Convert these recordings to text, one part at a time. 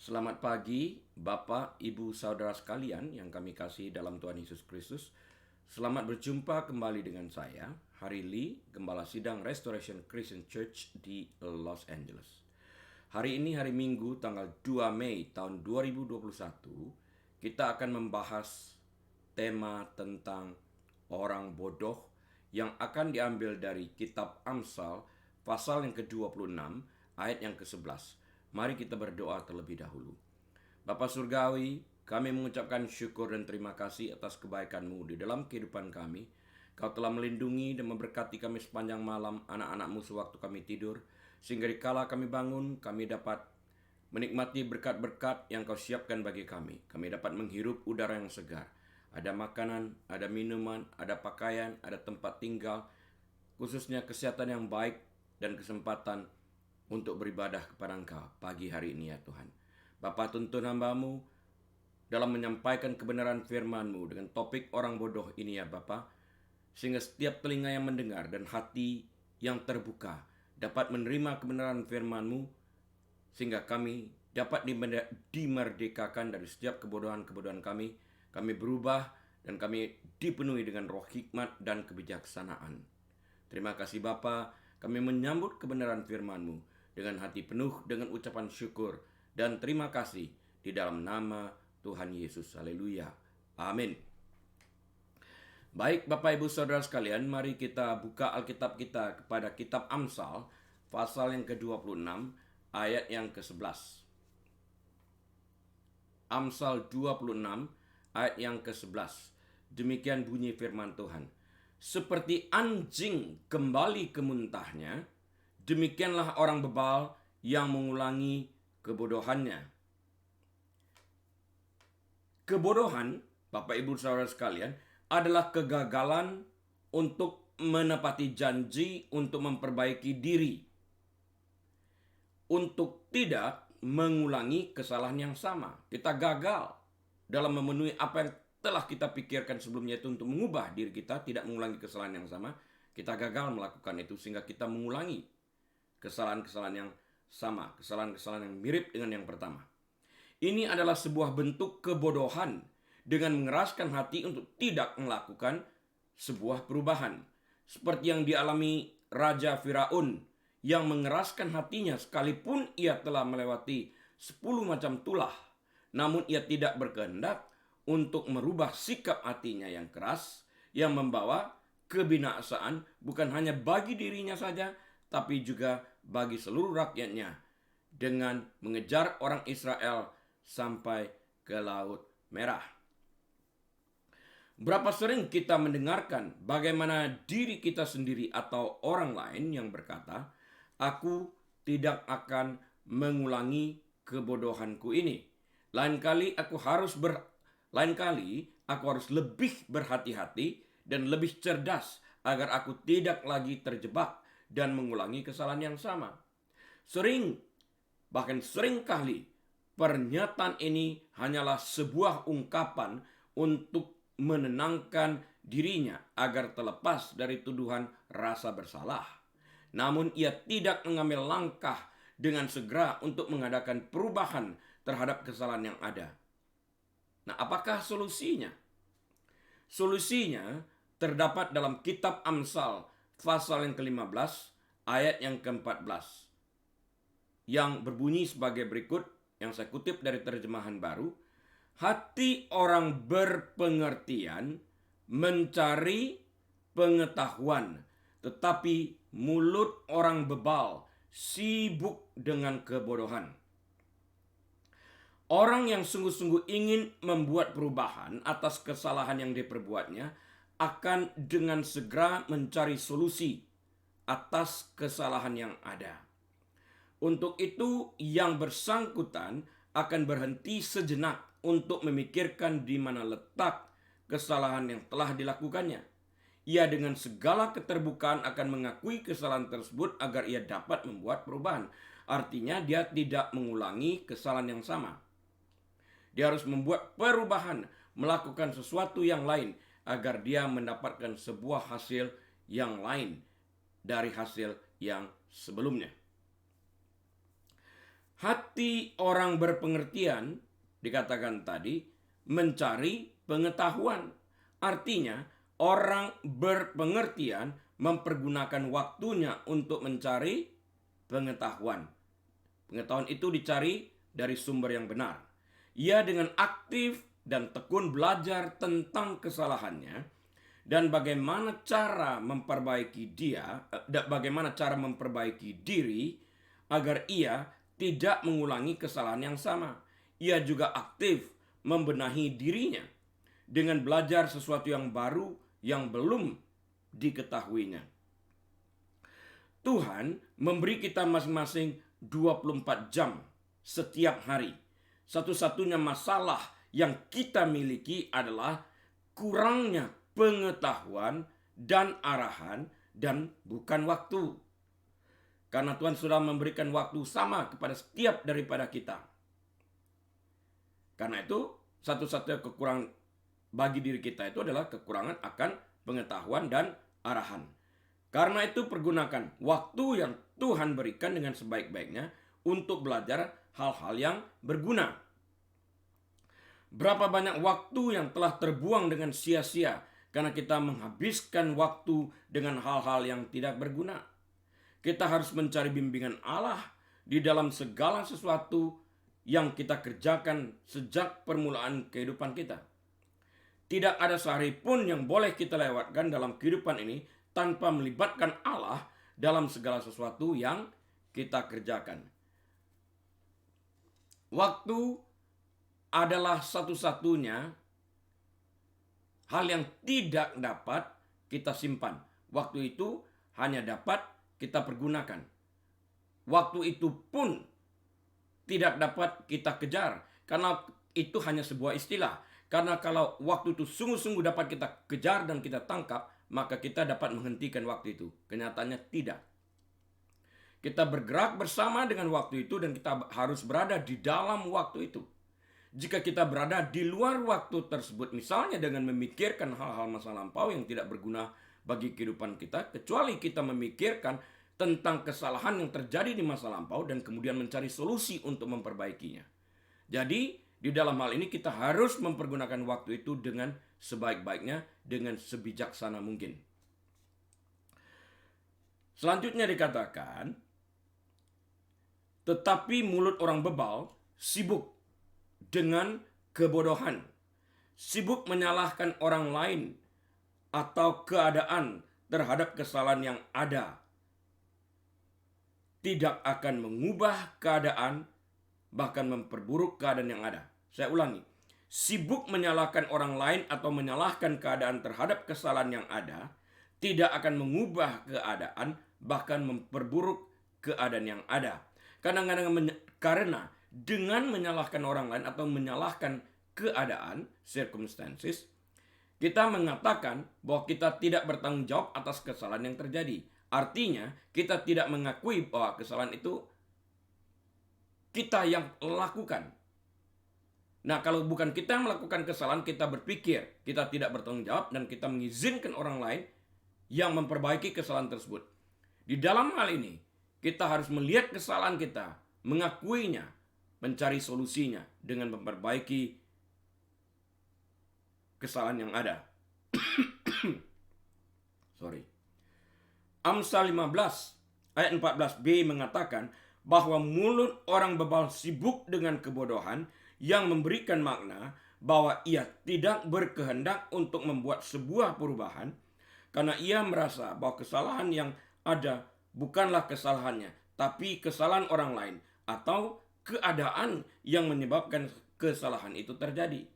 Selamat pagi, Bapak, Ibu, Saudara sekalian yang kami kasih dalam Tuhan Yesus Kristus. Selamat berjumpa kembali dengan saya, Harry Lee, Gembala Sidang Restoration Christian Church di Los Angeles. Hari ini hari Minggu tanggal 2 Mei tahun 2021, kita akan membahas tema tentang orang bodoh yang akan diambil dari kitab Amsal pasal yang ke-26 ayat yang ke-11. Mari kita berdoa terlebih dahulu. Bapa Surgawi, kami mengucapkan syukur dan terima kasih atas kebaikan-Mu di dalam kehidupan kami. Kau telah melindungi dan memberkati kami sepanjang malam, anak-anak-Mu sewaktu kami tidur, sehingga dikala kami bangun, kami dapat menikmati berkat-berkat yang Kau siapkan bagi kami. Kami dapat menghirup udara yang segar. Ada makanan, ada minuman, ada pakaian, ada tempat tinggal, khususnya kesehatan yang baik dan kesempatan untuk beribadah kepada Engkau pagi hari ini ya Tuhan. Bapa, tuntun hamba-Mu dalam menyampaikan kebenaran firman-Mu dengan topik orang bodoh ini ya Bapa, sehingga setiap telinga yang mendengar dan hati yang terbuka dapat menerima kebenaran firman-Mu, sehingga kami dapat dimerdekakan dari setiap kebodohan-kebodohan kami. Kami berubah dan kami dipenuhi dengan roh hikmat dan kebijaksanaan. Terima kasih Bapa, kami menyambut kebenaran firman-Mu dengan hati penuh dengan ucapan syukur dan terima kasih di dalam nama Tuhan Yesus. Haleluya. Amin. Baik Bapak Ibu Saudara sekalian, mari kita buka Alkitab kita kepada kitab Amsal pasal yang ke-26 ayat yang ke-11. Amsal 26 ayat yang ke-11. Demikian bunyi firman Tuhan. Seperti anjing kembali ke muntahnya, demikianlah orang bebal yang mengulangi kebodohannya. Kebodohan, Bapak Ibu Saudara sekalian, adalah kegagalan untuk menepati janji untuk memperbaiki diri, untuk tidak mengulangi kesalahan yang sama. Kita gagal dalam memenuhi apa yang telah kita pikirkan sebelumnya itu untuk mengubah diri kita, tidak mengulangi kesalahan yang sama. Kita gagal melakukan itu sehingga kita mengulangi kesalahan-kesalahan yang sama, kesalahan-kesalahan yang mirip dengan yang pertama. Ini adalah sebuah bentuk kebodohan dengan mengeraskan hati untuk tidak melakukan sebuah perubahan. Seperti yang dialami Raja Firaun yang mengeraskan hatinya sekalipun ia telah melewati 10 macam tulah. Namun ia tidak berkehendak untuk merubah sikap hatinya yang keras yang membawa kebinasaan bukan hanya bagi dirinya saja, tapi juga bagi seluruh rakyatnya dengan mengejar orang Israel sampai ke Laut Merah. Berapa sering kita mendengarkan bagaimana diri kita sendiri atau orang lain yang berkata, "Aku tidak akan mengulangi kebodohanku ini. Lain kali aku harus lebih berhati-hati dan lebih cerdas agar aku tidak lagi terjebak dan mengulangi kesalahan yang sama." Bahkan sering kali pernyataan ini hanyalah sebuah ungkapan untuk menenangkan dirinya agar terlepas dari tuduhan rasa bersalah. Namun ia tidak mengambil langkah dengan segera untuk mengadakan perubahan terhadap kesalahan yang ada. Nah, apakah solusinya? Solusinya terdapat dalam kitab Amsal pasal yang ke-15 ayat yang ke-14 yang berbunyi sebagai berikut, yang saya kutip dari terjemahan baru. Hati orang berpengertian mencari pengetahuan, tetapi mulut orang bebal sibuk dengan kebodohan. Orang yang sungguh-sungguh ingin membuat perubahan atas kesalahan yang diperbuatnya akan dengan segera mencari solusi atas kesalahan yang ada. Untuk itu, yang bersangkutan akan berhenti sejenak untuk memikirkan di mana letak kesalahan yang telah dilakukannya. Ia dengan segala keterbukaan akan mengakui kesalahan tersebut agar ia dapat membuat perubahan. Artinya dia tidak mengulangi kesalahan yang sama. Dia harus membuat perubahan, melakukan sesuatu yang lain agar dia mendapatkan sebuah hasil yang lain dari hasil yang sebelumnya. Hati orang berpengertian, dikatakan tadi, mencari pengetahuan. Artinya, orang berpengertian mempergunakan waktunya untuk mencari pengetahuan. Pengetahuan itu dicari dari sumber yang benar. Ia dengan aktif dan tekun belajar tentang kesalahannya dan bagaimana cara memperbaiki diri agar ia tidak mengulangi kesalahan yang sama. Ia juga aktif membenahi dirinya dengan belajar sesuatu yang baru yang belum diketahuinya. Tuhan memberi kita masing-masing 24 jam setiap hari. Satu-satunya masalah yang kita miliki adalah kurangnya pengetahuan dan arahan dan bukan waktu. Karena Tuhan sudah memberikan waktu sama kepada setiap daripada kita. Karena itu, satu-satunya kekurangan bagi diri kita itu adalah kekurangan akan pengetahuan dan arahan. Karena itu, pergunakan waktu yang Tuhan berikan dengan sebaik-baiknya untuk belajar hal-hal yang berguna. Berapa banyak waktu yang telah terbuang dengan sia-sia karena kita menghabiskan waktu dengan hal-hal yang tidak berguna. Kita harus mencari bimbingan Allah di dalam segala sesuatu yang kita kerjakan sejak permulaan kehidupan kita. Tidak ada sehari pun yang boleh kita lewatkan dalam kehidupan ini tanpa melibatkan Allah dalam segala sesuatu yang kita kerjakan. Waktu adalah satu-satunya hal yang tidak dapat kita simpan. Waktu itu hanya dapat kita pergunakan. Waktu itu pun tidak dapat kita kejar, karena itu hanya sebuah istilah. Karena kalau waktu itu sungguh-sungguh dapat kita kejar dan kita tangkap, maka kita dapat menghentikan waktu itu. Kenyataannya tidak. Kita bergerak bersama dengan waktu itu dan kita harus berada di dalam waktu itu. Jika kita berada di luar waktu tersebut, misalnya dengan memikirkan hal-hal masa lampau yang tidak berguna bagi kehidupan kita, kecuali kita memikirkan tentang kesalahan yang terjadi di masa lampau dan kemudian mencari solusi untuk memperbaikinya. Jadi, di dalam hal ini kita harus mempergunakan waktu itu dengan sebaik-baiknya, dengan sebijaksana mungkin. Selanjutnya dikatakan, tetapi mulut orang bebal sibuk dengan kebodohan, sibuk menyalahkan orang lain atau keadaan terhadap kesalahan yang ada, tidak akan mengubah keadaan, bahkan memperburuk keadaan yang ada. Saya ulangi, sibuk menyalahkan orang lain atau menyalahkan keadaan terhadap kesalahan yang ada, tidak akan mengubah keadaan, bahkan memperburuk keadaan yang ada. Kadang-kadang karena dengan menyalahkan orang lain atau menyalahkan keadaan, circumstances, kita mengatakan bahwa kita tidak bertanggung jawab atas kesalahan yang terjadi. Artinya, kita tidak mengakui bahwa kesalahan itu kita yang lakukan. Nah, kalau bukan kita yang melakukan kesalahan, kita berpikir kita tidak bertanggung jawab dan kita mengizinkan orang lain yang memperbaiki kesalahan tersebut. Di dalam hal ini, kita harus melihat kesalahan kita, mengakuinya, mencari solusinya dengan memperbaiki kesalahan yang ada. Amsal 15 ayat 14b mengatakan bahwa mulut orang bebal sibuk dengan kebodohan yang memberikan makna bahwa ia tidak berkehendak untuk membuat sebuah perubahan karena ia merasa bahwa kesalahan yang ada bukanlah kesalahannya, tapi kesalahan orang lain atau keadaan yang menyebabkan kesalahan itu terjadi.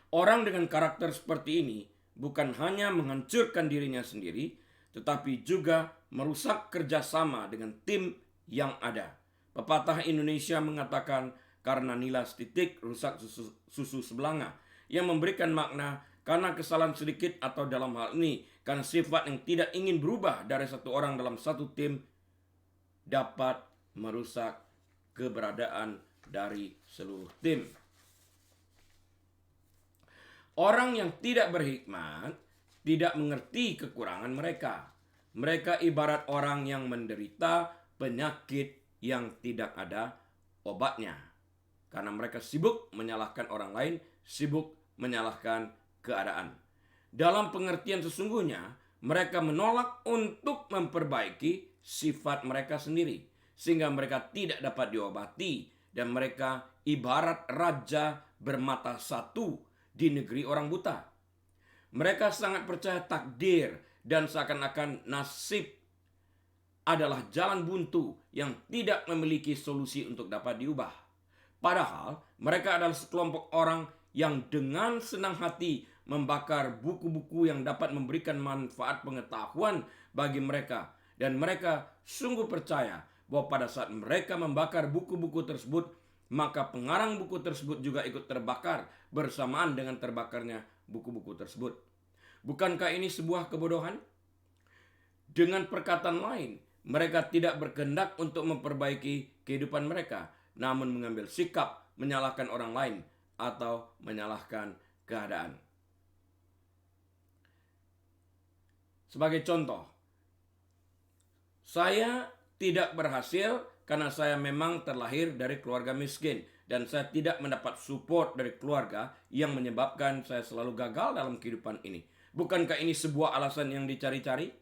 Orang dengan karakter seperti ini bukan hanya menghancurkan dirinya sendiri, tetapi juga merusak kerjasama dengan tim yang ada. Pepatah Indonesia mengatakan, karena nilas titik rusak susu sebelanga, yang memberikan makna karena kesalahan sedikit atau dalam hal ini karena sifat yang tidak ingin berubah dari satu orang dalam satu tim dapat merusak keberadaan dari seluruh tim. Orang yang tidak berhikmat tidak mengerti kekurangan mereka. Mereka ibarat orang yang menderita penyakit yang tidak ada obatnya. Karena mereka sibuk menyalahkan orang lain, sibuk menyalahkan keadaan. Dalam pengertian sesungguhnya, mereka menolak untuk memperbaiki sifat mereka sendiri, sehingga mereka tidak dapat diobati, dan mereka ibarat raja bermata satu di negeri orang buta. Mereka sangat percaya takdir dan seakan-akan nasib adalah jalan buntu yang tidak memiliki solusi untuk dapat diubah. Padahal mereka adalah sekelompok orang yang dengan senang hati membakar buku-buku yang dapat memberikan manfaat pengetahuan bagi mereka. Dan mereka sungguh percaya bahwa pada saat mereka membakar buku-buku tersebut, maka pengarang buku tersebut juga ikut terbakar bersamaan dengan terbakarnya buku-buku tersebut. Bukankah ini sebuah kebodohan? Dengan perkataan lain, mereka tidak berkehendak untuk memperbaiki kehidupan mereka, namun mengambil sikap menyalahkan orang lain atau menyalahkan keadaan. Sebagai contoh, saya tidak berhasil karena saya memang terlahir dari keluarga miskin dan saya tidak mendapat support dari keluarga yang menyebabkan saya selalu gagal dalam kehidupan ini. Bukankah ini sebuah alasan yang dicari-cari?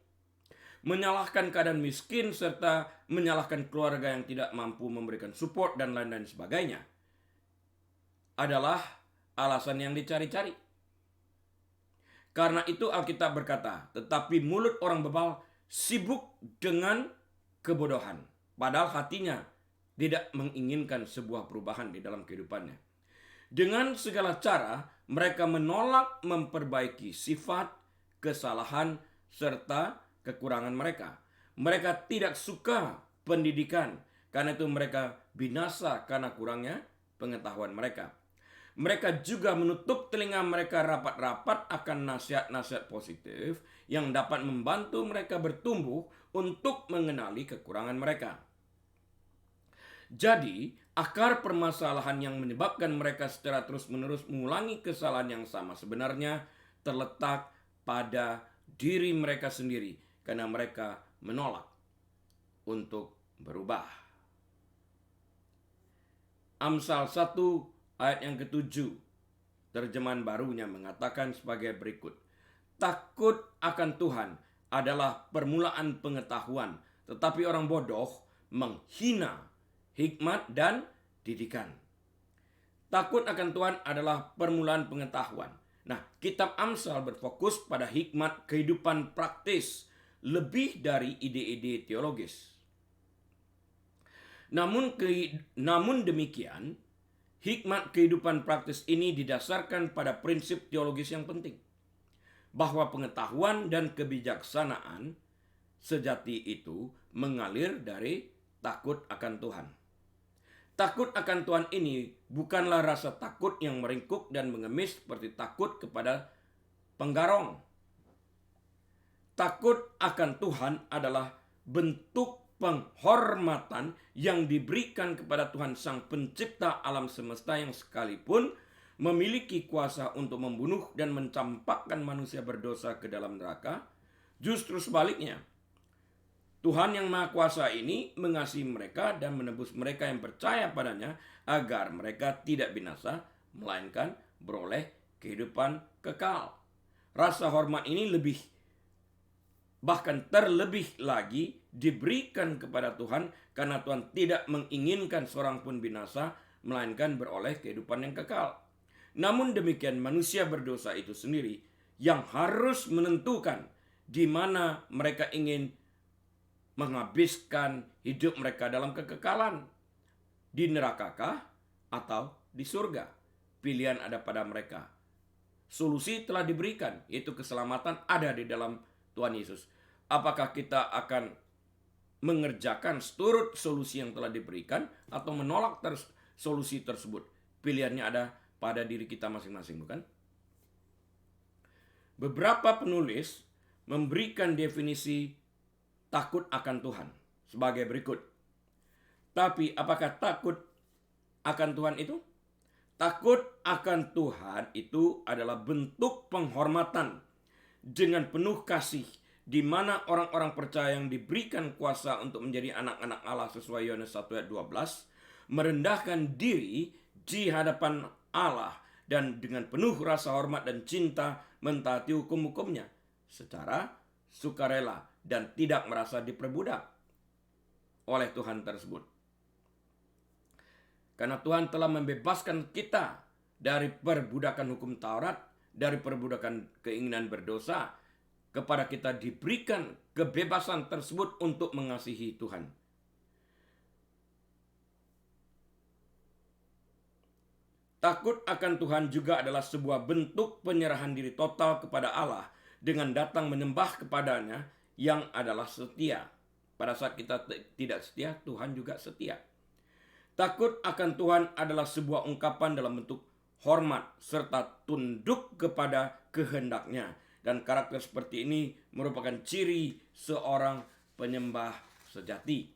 Menyalahkan keadaan miskin serta menyalahkan keluarga yang tidak mampu memberikan support dan lain-lain sebagainya adalah alasan yang dicari-cari. Karena itu Alkitab berkata, tetapi mulut orang bebal sibuk dengan kebodohan, padahal hatinya tidak menginginkan sebuah perubahan di dalam kehidupannya. Dengan segala cara mereka menolak memperbaiki sifat, kesalahan, serta kekurangan mereka. Mereka tidak suka pendidikan, karena itu mereka binasa karena kurangnya pengetahuan mereka. Mereka juga menutup telinga mereka rapat-rapat akan nasihat-nasihat positif yang dapat membantu mereka bertumbuh untuk mengenali kekurangan mereka. Jadi, akar permasalahan yang menyebabkan mereka secara terus-menerus mengulangi kesalahan yang sama sebenarnya terletak pada diri mereka sendiri, karena mereka menolak untuk berubah. Amsal 1 ayat yang ke-7, terjemahan barunya mengatakan sebagai berikut. Takut akan Tuhan adalah permulaan pengetahuan, tetapi orang bodoh menghina hikmat dan didikan. Takut akan Tuhan adalah permulaan pengetahuan. Nah, kitab Amsal berfokus pada hikmat kehidupan praktis lebih dari ide-ide teologis. Namun demikian, hikmat kehidupan praktis ini didasarkan pada prinsip teologis yang penting, bahwa pengetahuan dan kebijaksanaan sejati itu mengalir dari takut akan Tuhan. Takut akan Tuhan ini bukanlah rasa takut yang meringkuk dan mengemis seperti takut kepada penggarong. Takut akan Tuhan adalah bentuk penghormatan yang diberikan kepada Tuhan Sang Pencipta alam semesta yang sekalipun memiliki kuasa untuk membunuh dan mencampakkan manusia berdosa ke dalam neraka. Justru sebaliknya, Tuhan yang Maha Kuasa ini mengasihi mereka dan menebus mereka yang percaya padanya agar mereka tidak binasa, melainkan beroleh kehidupan kekal. Rasa hormat ini bahkan terlebih lagi diberikan kepada Tuhan karena Tuhan tidak menginginkan seorang pun binasa, melainkan beroleh kehidupan yang kekal. Namun demikian, manusia berdosa itu sendiri yang harus menentukan di mana mereka ingin menghabiskan hidup mereka dalam kekekalan. Di nerakakah atau di surga? Pilihan ada pada mereka. Solusi telah diberikan, yaitu keselamatan ada di dalam Tuhan Yesus. Apakah kita akan mengerjakan seturut solusi yang telah diberikan atau menolak solusi tersebut? Pilihannya ada pada diri kita masing-masing, bukan? Beberapa penulis memberikan definisi takut akan Tuhan sebagai berikut. Tapi apakah takut akan Tuhan itu? Takut akan Tuhan itu adalah bentuk penghormatan dengan penuh kasih di mana orang-orang percaya yang diberikan kuasa untuk menjadi anak-anak Allah sesuai Yohanes 1 ayat 12, merendahkan diri di hadapan Allah dan dengan penuh rasa hormat dan cinta mentaati hukum-hukumnya secara sukarela dan tidak merasa diperbudak oleh Tuhan tersebut. Karena Tuhan telah membebaskan kita dari perbudakan hukum Taurat, dari perbudakan keinginan berdosa, kepada kita diberikan kebebasan tersebut untuk mengasihi Tuhan. Takut akan Tuhan juga adalah sebuah bentuk penyerahan diri total kepada Allah dengan datang menyembah kepadanya yang adalah setia. Pada saat kita tidak setia, Tuhan juga setia. Takut akan Tuhan adalah sebuah ungkapan dalam bentuk hormat serta tunduk kepada kehendaknya. Dan karakter seperti ini merupakan ciri seorang penyembah sejati.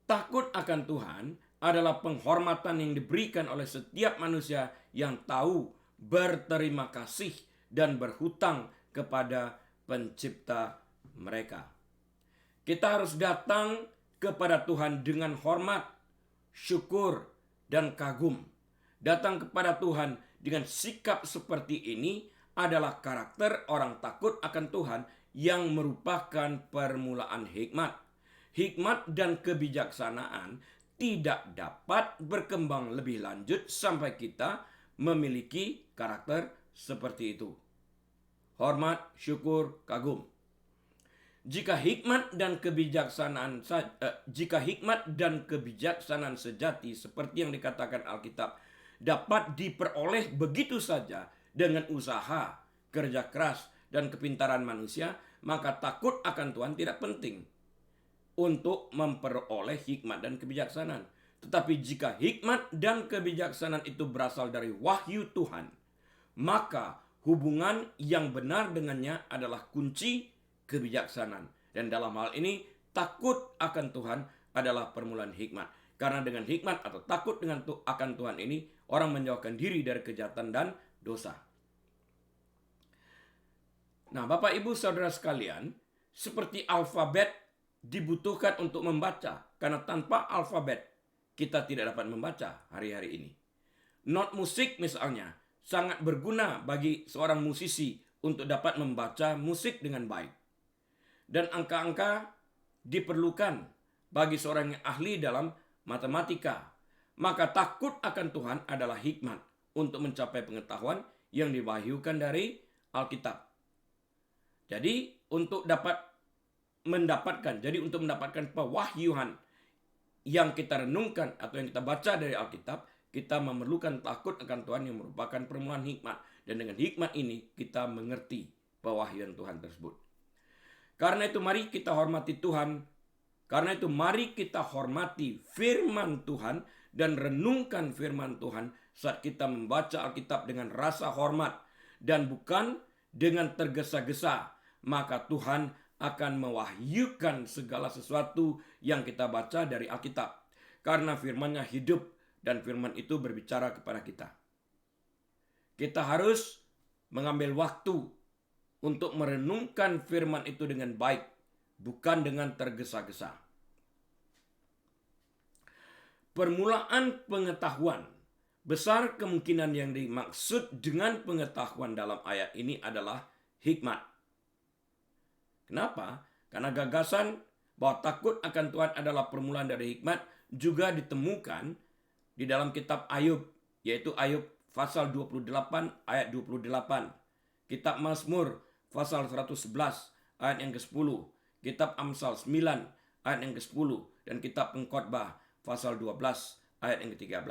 Takut akan Tuhan adalah penghormatan yang diberikan oleh setiap manusia yang tahu berterima kasih dan berhutang kepada pencipta mereka. Kita harus datang kepada Tuhan dengan hormat, syukur, dan kagum. Datang kepada Tuhan dengan sikap seperti ini adalah karakter orang takut akan Tuhan yang merupakan permulaan hikmat. Hikmat dan kebijaksanaan tidak dapat berkembang lebih lanjut sampai kita memiliki karakter seperti itu. Hormat, syukur, kagum. Jika hikmat dan kebijaksanaan sejati seperti yang dikatakan Alkitab dapat diperoleh begitu saja dengan usaha, kerja keras, dan kepintaran manusia, maka takut akan Tuhan tidak penting untuk memperoleh hikmat dan kebijaksanaan. Tetapi jika hikmat dan kebijaksanaan itu berasal dari wahyu Tuhan, maka hubungan yang benar dengannya adalah kunci kebijaksanaan. Dan dalam hal ini, takut akan Tuhan adalah permulaan hikmat. Karena dengan hikmat atau takut akan Tuhan ini, orang menjauhkan diri dari kejahatan dan dosa. Nah, Bapak Ibu Saudara sekalian, seperti alfabet dibutuhkan untuk membaca, karena tanpa alfabet kita tidak dapat membaca hari-hari ini. Not musik misalnya sangat berguna bagi seorang musisi untuk dapat membaca musik dengan baik. Dan angka-angka diperlukan bagi seorang yang ahli dalam matematika. Maka takut akan Tuhan adalah hikmat untuk mencapai pengetahuan yang diwahyukan dari Alkitab. Jadi untuk mendapatkan pewahyuan yang kita renungkan atau yang kita baca dari Alkitab, kita memerlukan takut akan Tuhan yang merupakan permulaan hikmat. Dan dengan hikmat ini kita mengerti pewahyuan Tuhan tersebut. Karena itu mari kita hormati Tuhan. Karena itu mari kita hormati firman Tuhan dan renungkan firman Tuhan saat kita membaca Alkitab dengan rasa hormat dan bukan dengan tergesa-gesa. Maka Tuhan akan mewahyukan segala sesuatu yang kita baca dari Alkitab. Karena firman-Nya hidup dan firman itu berbicara kepada kita. Kita harus mengambil waktu untuk merenungkan firman itu dengan baik, bukan dengan tergesa-gesa. Permulaan pengetahuan. Besar kemungkinan yang dimaksud dengan pengetahuan dalam ayat ini adalah hikmat. Kenapa? Karena gagasan bahwa takut akan Tuhan adalah permulaan dari hikmat juga ditemukan di dalam kitab Ayub, yaitu Ayub pasal 28 ayat 28. Kitab Mazmur pasal 111 ayat yang ke-10. Kitab Amsal 9 ayat yang ke-10. Dan kitab Pengkhotbah pasal 12 ayat yang ke-13.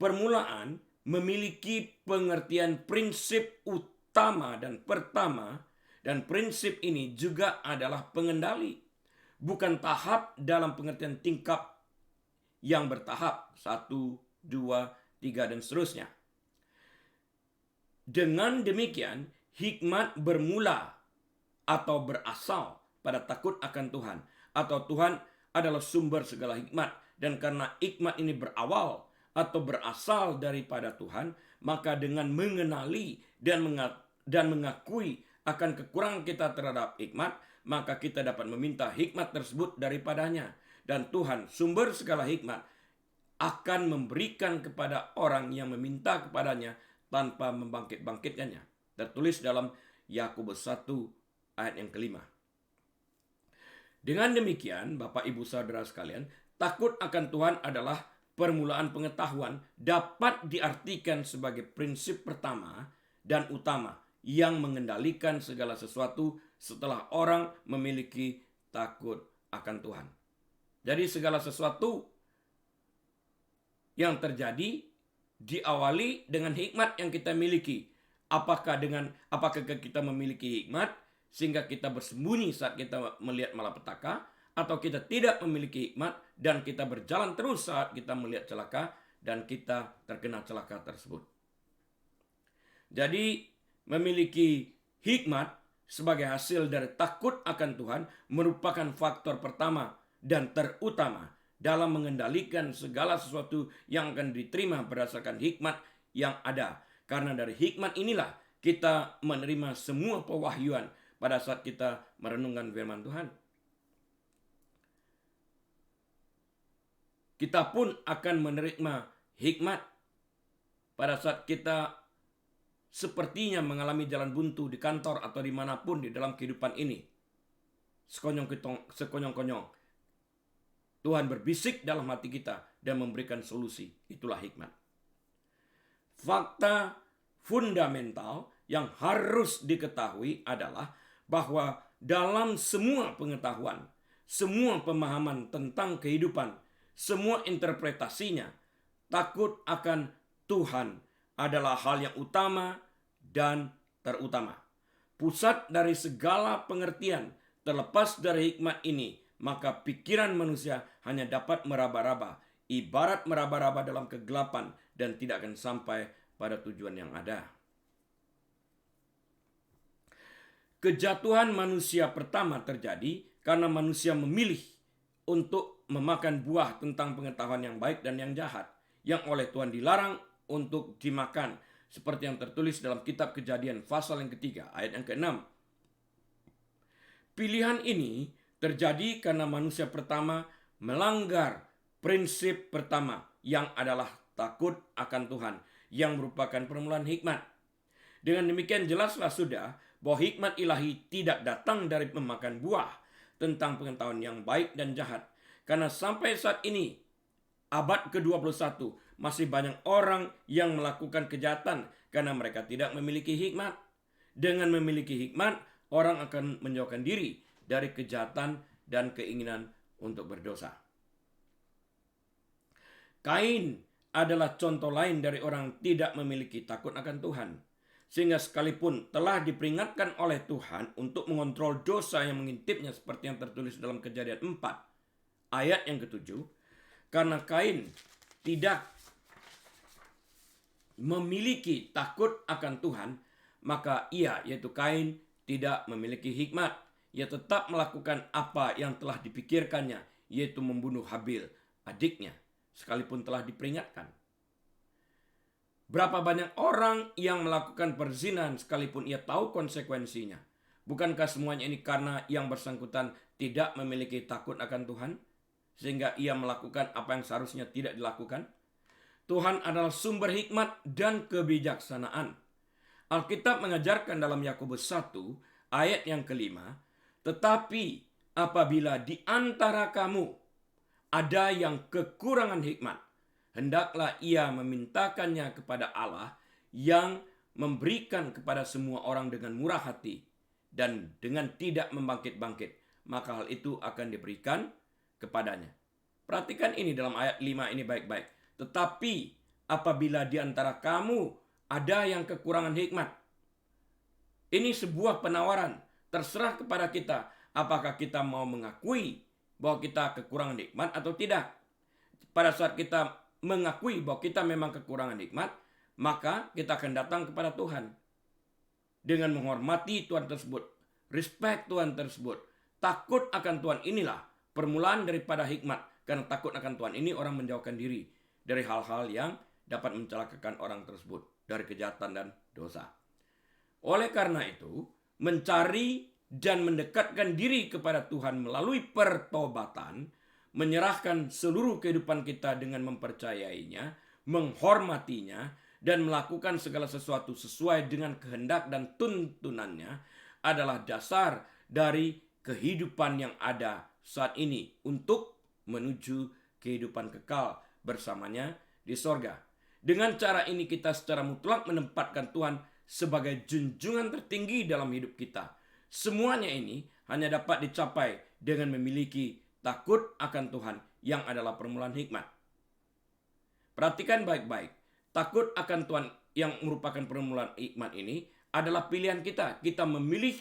Permulaan memiliki pengertian prinsip utama dan pertama. Dan prinsip ini juga adalah pengendali. Bukan tahap dalam pengertian tingkap yang bertahap. 1, 2, 3, dan seterusnya. Dengan demikian, hikmat bermula atau berasal pada takut akan Tuhan. Atau Tuhan adalah sumber segala hikmat. Dan karena hikmat ini berawal atau berasal daripada Tuhan, maka dengan mengenali dan mengakui akan kekurangan kita terhadap hikmat, maka kita dapat meminta hikmat tersebut daripadanya. Dan Tuhan, sumber segala hikmat, akan memberikan kepada orang yang meminta kepadanya tanpa membangkit-bangkitkannya. Tertulis dalam Yakobus 1 ayat yang kelima. Dengan demikian, Bapak Ibu Saudara sekalian, takut akan Tuhan adalah permulaan pengetahuan, dapat diartikan sebagai prinsip pertama dan utama yang mengendalikan segala sesuatu setelah orang memiliki takut akan Tuhan. Jadi segala sesuatu yang terjadi diawali dengan hikmat yang kita miliki. Apakah kita memiliki hikmat sehingga kita bersembunyi saat kita melihat malapetaka, atau kita tidak memiliki hikmat dan kita berjalan terus saat kita melihat celaka dan kita terkena celaka tersebut. Jadi memiliki hikmat sebagai hasil dari takut akan Tuhan merupakan faktor pertama dan terutama dalam mengendalikan segala sesuatu yang akan diterima berdasarkan hikmat yang ada. Karena dari hikmat inilah kita menerima semua pewahyuan pada saat kita merenungkan firman Tuhan. Kita pun akan menerima hikmat pada saat kita sepertinya mengalami jalan buntu di kantor atau dimanapun di dalam kehidupan ini. Sekonyong-konyong. Tuhan berbisik dalam hati kita dan memberikan solusi. Itulah hikmat. Fakta fundamental yang harus diketahui adalah bahwa dalam semua pengetahuan, semua pemahaman tentang kehidupan, semua interpretasinya, takut akan Tuhan adalah hal yang utama dan terutama. Pusat dari segala pengertian terlepas dari hikmat ini, maka pikiran manusia hanya dapat meraba-raba, ibarat meraba-raba dalam kegelapan dan tidak akan sampai pada tujuan yang ada. Kejatuhan manusia pertama terjadi karena manusia memilih untuk memakan buah tentang pengetahuan yang baik dan yang jahat, yang oleh Tuhan dilarang untuk dimakan, seperti yang tertulis dalam kitab Kejadian pasal yang ketiga ayat yang ke-6. Pilihan ini terjadi karena manusia pertama melanggar prinsip pertama yang adalah takut akan Tuhan, yang merupakan permulaan hikmat. Dengan demikian jelaslah sudah bahwa hikmat ilahi tidak datang dari memakan buah tentang pengetahuan yang baik dan jahat. Karena sampai saat ini, abad ke-21, masih banyak orang yang melakukan kejahatan karena mereka tidak memiliki hikmat. Dengan memiliki hikmat, orang akan menjauhkan diri dari kejahatan dan keinginan untuk berdosa. Kain adalah contoh lain dari orang tidak memiliki takut akan Tuhan. Sehingga sekalipun telah diperingatkan oleh Tuhan untuk mengontrol dosa yang mengintipnya seperti yang tertulis dalam Kejadian 4 ayat yang ke-7, karena Kain tidak memiliki takut akan Tuhan, maka ia, yaitu Kain, tidak memiliki hikmat. Ia tetap melakukan apa yang telah dipikirkannya, yaitu membunuh Habil, adiknya, sekalipun telah diperingatkan. Berapa banyak orang yang melakukan perzinahan sekalipun ia tahu konsekuensinya? Bukankah semuanya ini karena yang bersangkutan tidak memiliki takut akan Tuhan, sehingga ia melakukan apa yang seharusnya tidak dilakukan? Tuhan adalah sumber hikmat dan kebijaksanaan. Alkitab mengajarkan dalam Yakobus 1 ayat yang ke-5, tetapi apabila di antara kamu ada yang kekurangan hikmat, hendaklah ia memintakannya kepada Allah yang memberikan kepada semua orang dengan murah hati dan dengan tidak membangkit-bangkit, maka hal itu akan diberikan kepadanya. Perhatikan ini dalam ayat 5 ini baik-baik. Tetapi apabila di antara kamu ada yang kekurangan hikmat. Ini sebuah penawaran. Terserah kepada kita apakah kita mau mengakui bahwa kita kekurangan hikmat atau tidak. Pada saat kita mengakui bahwa kita memang kekurangan hikmat, maka kita akan datang kepada Tuhan dengan menghormati Tuhan tersebut, respect Tuhan tersebut. Takut akan Tuhan inilah permulaan daripada hikmat. Karena takut akan Tuhan ini orang menjauhkan diri dari hal-hal yang dapat mencelakakan orang tersebut, dari kejahatan dan dosa. Oleh karena itu, mencari dan mendekatkan diri kepada Tuhan melalui pertobatan, menyerahkan seluruh kehidupan kita dengan mempercayainya, menghormatinya, dan melakukan segala sesuatu sesuai dengan kehendak dan tuntunannya adalah dasar dari kehidupan yang ada saat ini untuk menuju kehidupan kekal bersamanya di sorga. Dengan cara ini kita secara mutlak menempatkan Tuhan sebagai junjungan tertinggi dalam hidup kita. Semuanya ini hanya dapat dicapai dengan memiliki takut akan Tuhan yang adalah permulaan hikmat. Perhatikan baik-baik. Takut akan Tuhan yang merupakan permulaan hikmat ini adalah pilihan kita. Kita memilih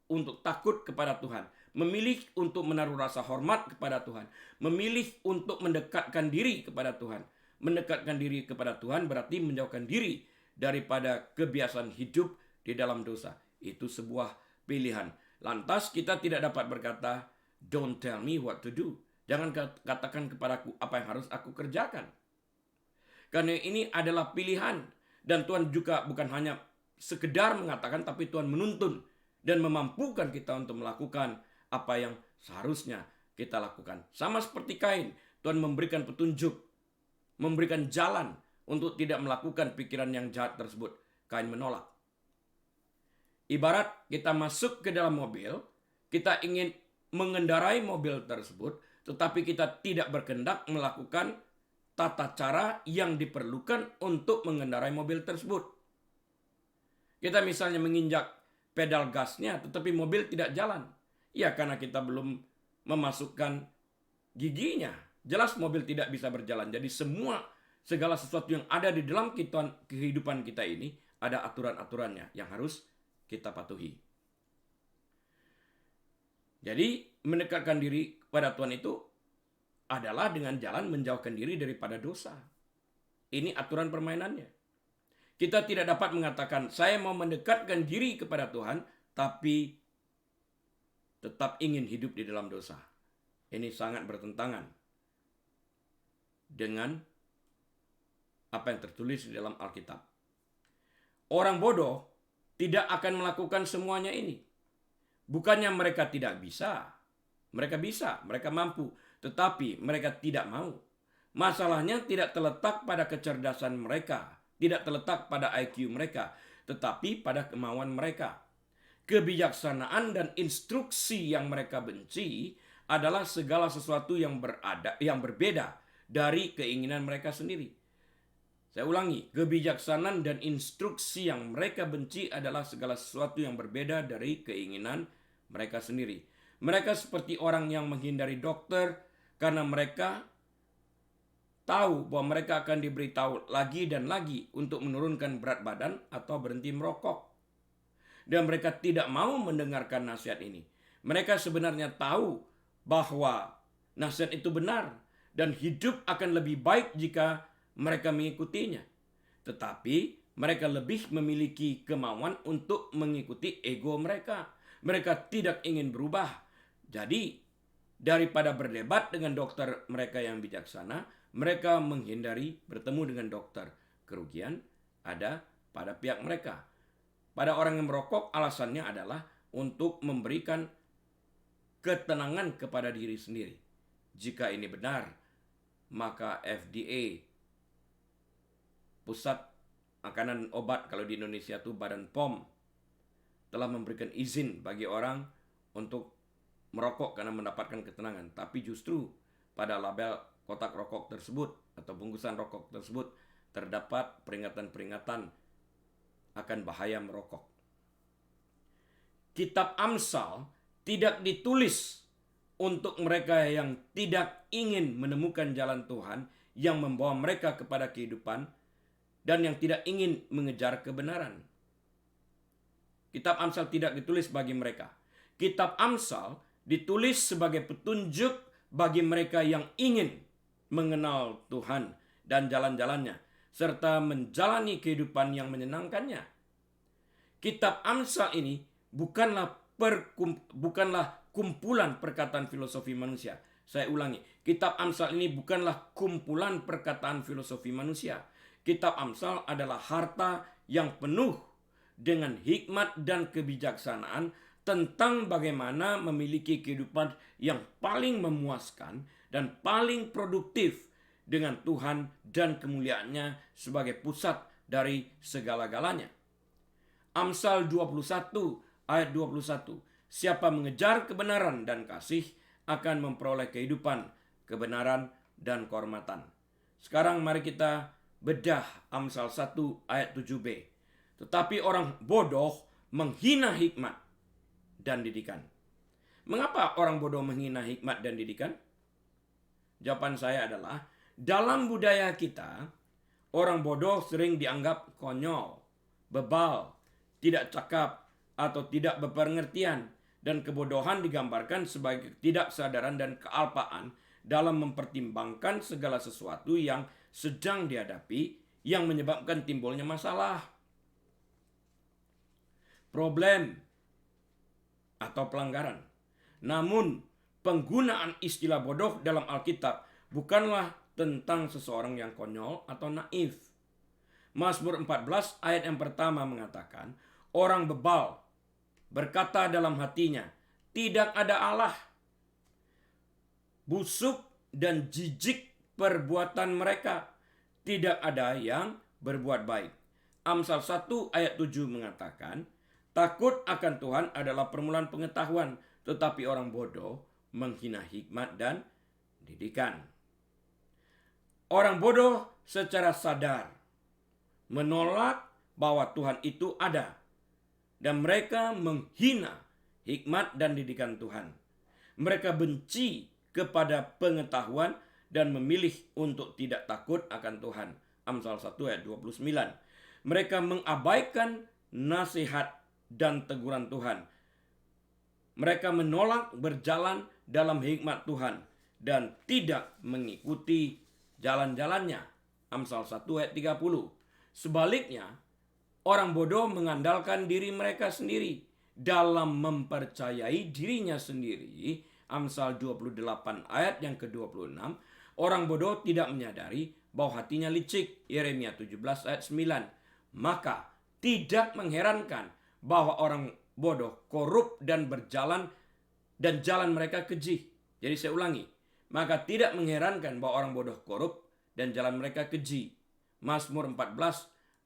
untuk takut kepada Tuhan. Memilih untuk menaruh rasa hormat kepada Tuhan. Memilih untuk mendekatkan diri kepada Tuhan. Mendekatkan diri kepada Tuhan berarti menjauhkan diri daripada kebiasaan hidup di dalam dosa. Itu sebuah pilihan. Lantas kita tidak dapat berkata, "Don't tell me what to do." Jangan katakan kepadaku apa yang harus aku kerjakan. Karena ini adalah pilihan. Dan Tuhan juga bukan hanya sekedar mengatakan, tapi Tuhan menuntun dan memampukan kita untuk melakukan apa yang seharusnya kita lakukan. Sama seperti Kain, Tuhan memberikan petunjuk, memberikan jalan untuk tidak melakukan pikiran yang jahat tersebut. Kain menolak. Ibarat kita masuk ke dalam mobil, kita ingin mengendarai mobil tersebut, tetapi kita tidak berkehendak melakukan tata cara yang diperlukan untuk mengendarai mobil tersebut. Kita misalnya menginjak pedal gasnya, tetapi mobil tidak jalan. Ya, karena kita belum memasukkan giginya. Jelas mobil tidak bisa berjalan. Jadi segala sesuatu yang ada di dalam kehidupan kita ini ada aturan-aturannya yang harus kita patuhi. Jadi mendekatkan diri kepada Tuhan itu adalah dengan jalan menjauhkan diri daripada dosa. Ini aturan permainannya. Kita tidak dapat mengatakan saya mau mendekatkan diri kepada Tuhan tapi tetap ingin hidup di dalam dosa. Ini sangat bertentangan dengan apa yang tertulis di dalam Alkitab. Orang bodoh tidak akan melakukan semuanya ini. Bukannya mereka tidak bisa. Mereka bisa, mereka mampu. Tetapi mereka tidak mau. Masalahnya tidak terletak pada kecerdasan mereka. Tidak terletak pada IQ mereka. Tetapi pada kemauan mereka. Kebijaksanaan dan instruksi yang mereka benci adalah segala sesuatu yang berbeda dari keinginan mereka sendiri. Saya ulangi, kebijaksanaan dan instruksi yang mereka benci adalah segala sesuatu yang berbeda dari keinginan mereka sendiri. Mereka seperti orang yang menghindari dokter karena mereka tahu bahwa mereka akan diberitahu lagi dan lagi untuk menurunkan berat badan atau berhenti merokok. Dan mereka tidak mau mendengarkan nasihat ini. Mereka sebenarnya tahu bahwa nasihat itu benar dan hidup akan lebih baik jika mereka mengikutinya. Tetapi mereka lebih memiliki kemauan untuk mengikuti ego mereka. Mereka tidak ingin berubah. Jadi daripada berdebat dengan dokter mereka yang bijaksana, mereka menghindari bertemu dengan dokter. Kerugian ada pada pihak mereka. Pada orang yang merokok alasannya adalah untuk memberikan ketenangan kepada diri sendiri. Jika ini benar, maka FDA, Pusat Makanan dan Obat, kalau di Indonesia itu Badan POM, telah memberikan izin bagi orang untuk merokok karena mendapatkan ketenangan. Tapi justru pada label kotak rokok tersebut atau bungkusan rokok tersebut terdapat peringatan-peringatan akan bahaya merokok. Kitab Amsal tidak ditulis untuk mereka yang tidak ingin menemukan jalan Tuhan yang membawa mereka kepada kehidupan dan yang tidak ingin mengejar kebenaran. Kitab Amsal tidak ditulis bagi mereka. Kitab Amsal ditulis sebagai petunjuk bagi mereka yang ingin mengenal Tuhan dan jalan-jalannya, serta menjalani kehidupan yang menyenangkannya. Kitab Amsal ini bukanlah kumpulan perkataan filosofi manusia. Saya ulangi, kitab Amsal ini bukanlah kumpulan perkataan filosofi manusia. Kitab Amsal adalah harta yang penuh dengan hikmat dan kebijaksanaan tentang bagaimana memiliki kehidupan yang paling memuaskan dan paling produktif dengan Tuhan dan kemuliaannya sebagai pusat dari segala-galanya. Amsal 21 ayat 21. Siapa mengejar kebenaran dan kasih akan memperoleh kehidupan, kebenaran, dan kehormatan. Sekarang mari kita bedah Amsal 1 ayat 7b. Tetapi orang bodoh menghina hikmat dan didikan. Mengapa orang bodoh menghina hikmat dan didikan? Jawaban saya adalah, dalam budaya kita, orang bodoh sering dianggap konyol, bebal, tidak cakap, atau tidak berpengertian. Dan kebodohan digambarkan sebagai ketidaksadaran dan kealpaan dalam mempertimbangkan segala sesuatu yang sedang dihadapi yang menyebabkan timbulnya masalah, problem, atau pelanggaran. Namun, penggunaan istilah bodoh dalam Alkitab bukanlah tentang seseorang yang konyol atau naif. Mazmur 14 ayat yang pertama mengatakan, orang bebal berkata dalam hatinya, tidak ada Allah. Busuk dan jijik perbuatan mereka, tidak ada yang berbuat baik. Amsal 1 ayat 7 mengatakan, takut akan Tuhan adalah permulaan pengetahuan, tetapi orang bodoh menghina hikmat dan didikan. Orang bodoh secara sadar menolak bahwa Tuhan itu ada, dan mereka menghina hikmat dan didikan Tuhan. Mereka benci kepada pengetahuan dan memilih untuk tidak takut akan Tuhan. Amsal 1 ayat 29. Mereka mengabaikan nasihat dan teguran Tuhan. Mereka menolak berjalan dalam hikmat Tuhan dan tidak mengikuti jalan-jalannya. Amsal 1 ayat 30. Sebaliknya, orang bodoh mengandalkan diri mereka sendiri dalam mempercayai dirinya sendiri. Amsal 28 ayat yang ke-26. Orang bodoh tidak menyadari bahwa hatinya licik. Yeremia 17 ayat 9. Maka tidak mengherankan bahwa orang bodoh korup dan jalan mereka keji. Jadi saya ulangi. Maka tidak mengherankan bahwa orang bodoh korup dan jalan mereka keji. Mazmur 14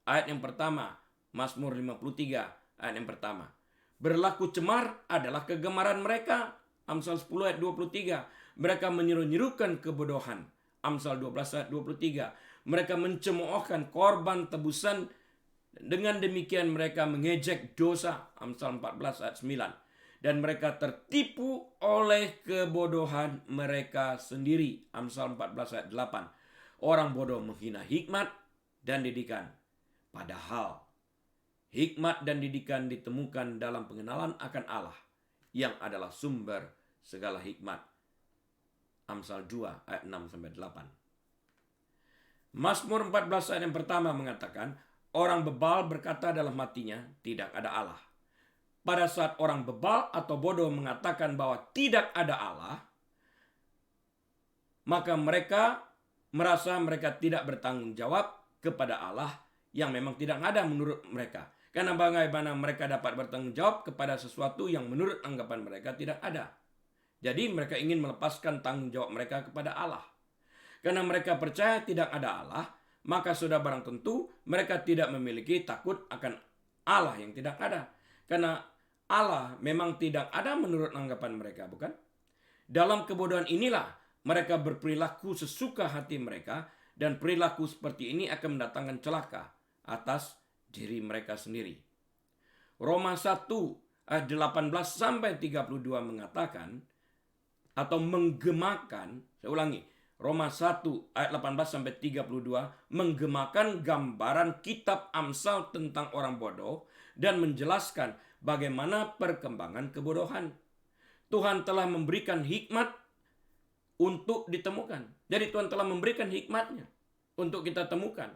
ayat yang pertama. Mazmur 53 ayat yang pertama. Berlaku cemar adalah kegemaran mereka. Amsal 10 ayat 23. Mereka menyeru-nyerukan kebodohan. Amsal 12 ayat 23. Mereka mencemoohkan korban tebusan. Dengan demikian mereka mengejek dosa. Amsal 14 ayat 9. Dan mereka tertipu oleh kebodohan mereka sendiri. Amsal 14 ayat 8. Orang bodoh menghina hikmat dan didikan. Padahal hikmat dan didikan ditemukan dalam pengenalan akan Allah yang adalah sumber segala hikmat. Amsal 2 ayat 6-8. Mazmur 14 ayat yang pertama mengatakan, orang bebal berkata dalam hatinya, tidak ada Allah. Pada saat orang bebal atau bodoh mengatakan bahwa tidak ada Allah, maka mereka merasa mereka tidak bertanggung jawab kepada Allah yang memang tidak ada menurut mereka. Karena bagaimana mereka dapat bertanggung jawab kepada sesuatu yang menurut anggapan mereka tidak ada. Jadi mereka ingin melepaskan tanggung jawab mereka kepada Allah. Karena mereka percaya tidak ada Allah, maka sudah barang tentu mereka tidak memiliki takut akan Allah yang tidak ada. Karena Allah memang tidak ada menurut anggapan mereka, bukan? Dalam kebodohan inilah mereka berperilaku sesuka hati mereka, dan perilaku seperti ini akan mendatangkan celaka atas diri mereka sendiri. Roma 1 ayat 18-32 mengatakan atau menggemakan, saya ulangi, Roma 1 ayat 18-32 menggemakan gambaran kitab Amsal tentang orang bodoh dan menjelaskan bagaimana perkembangan kebodohan. Tuhan telah memberikan hikmat untuk ditemukan. Jadi Tuhan telah memberikan hikmatnya untuk kita temukan.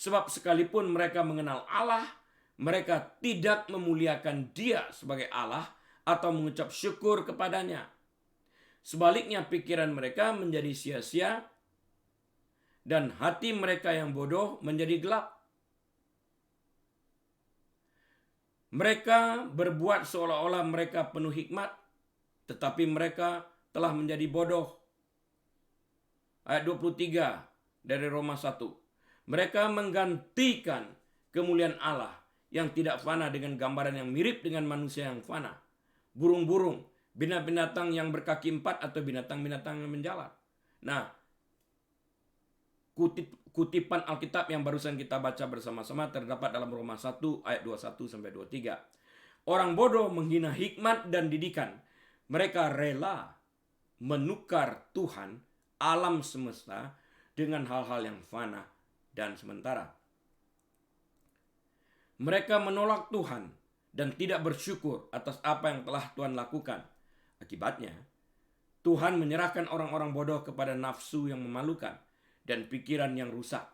Sebab sekalipun mereka mengenal Allah, mereka tidak memuliakan Dia sebagai Allah atau mengucap syukur kepadanya. Sebaliknya pikiran mereka menjadi sia-sia dan hati mereka yang bodoh menjadi gelap. Mereka berbuat seolah-olah mereka penuh hikmat, tetapi mereka telah menjadi bodoh. Ayat 23 dari Roma 1. Mereka menggantikan kemuliaan Allah yang tidak fana dengan gambaran yang mirip dengan manusia yang fana. Burung-burung, binatang yang berkaki 4 atau binatang-binatang yang menjalar. Nah, kutipan Alkitab yang barusan kita baca bersama-sama terdapat dalam Roma 1 ayat 21 sampai 23. Orang bodoh menghina hikmat dan didikan. Mereka rela menukar Tuhan, alam semesta, dengan hal-hal yang fana dan sementara. Mereka menolak Tuhan dan tidak bersyukur atas apa yang telah Tuhan lakukan. Akibatnya, Tuhan menyerahkan orang-orang bodoh kepada nafsu yang memalukan dan pikiran yang rusak.